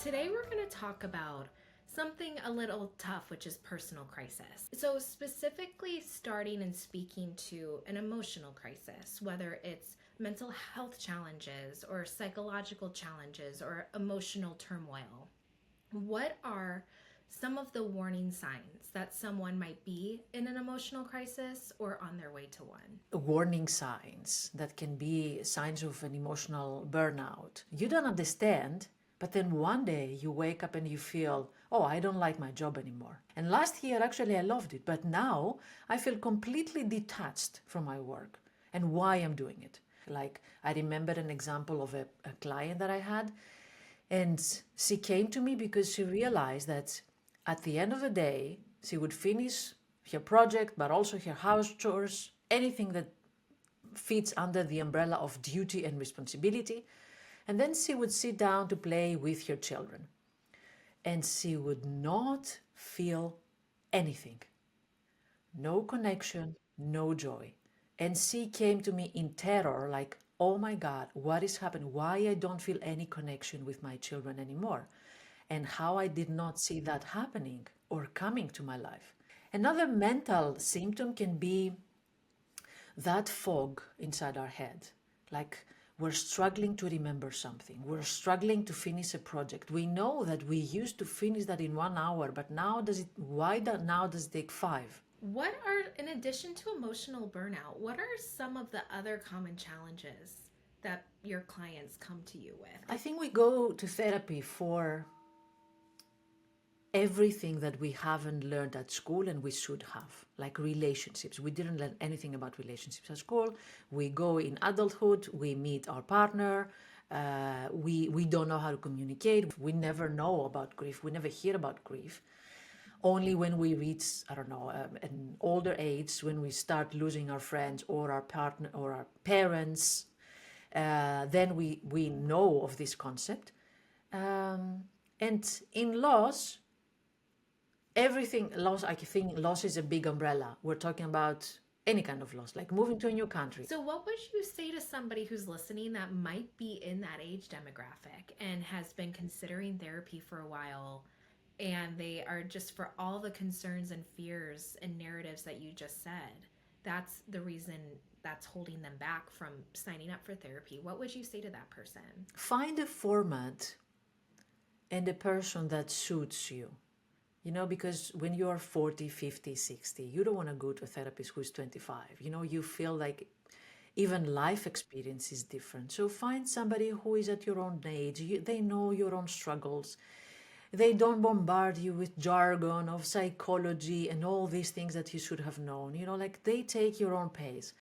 Today we're going to talk about something a little tough, which is personal crisis. So, specifically starting and speaking to an emotional crisis, whether it's mental health challenges or psychological challenges or emotional turmoil. What are some of the warning signs that someone might be in an emotional crisis or on their way to one? Warning signs that can be signs of an emotional burnout. You don't understand, but then one day you wake up and you feel, oh, I don't like my job anymore. And last year, actually, I loved it, but now I feel completely detached from my work and why I'm doing it. Like, I remember an example of a client that I had, and she came to me because she realized that at the end of the day, she would finish her project, but also her house chores, anything that fits under the umbrella of duty and responsibility. And then she would sit down to play with her children. And she would not feel anything. No connection, no joy. And she came to me in terror, like, oh my God, what is happening? Why I don't feel any connection with my children anymore? And how I did not see that happening or coming to my life. Another mental symptom can be that fog inside our head. Like we're struggling to remember something. We're struggling to finish a project. We know that we used to finish that in 1 hour, but why now does it take 5? What are, in addition to emotional burnout, what are some of the other common challenges that your clients come to you with? I think we go to therapy for everything that we haven't learned at school and we should have, like relationships. We didn't learn anything about relationships at school. We go in adulthood, we meet our partner, we don't know how to communicate. We never know about grief. We never hear about grief. Only when we reach, I don't know, an older age, when we start losing our friends or our partner or our parents, then we know of this concept. And in loss, everything loss, I think loss is a big umbrella. We're talking about any kind of loss, like moving to a new country. So, what would you say to somebody who's listening that might be in that age demographic and has been considering therapy for a while, and they are just for all the concerns and fears and narratives that you just said? That's the reason that's holding them back from signing up for therapy. What would you say to that person? Find a format and a person that suits you. Because when you are 40, 50, 60, you don't want to go to a therapist who's 25. You feel like even life experience is different. So find somebody who is at your own age. They know your own struggles. They don't bombard you with jargon of psychology and all these things that you should have known. Like they take your own pace.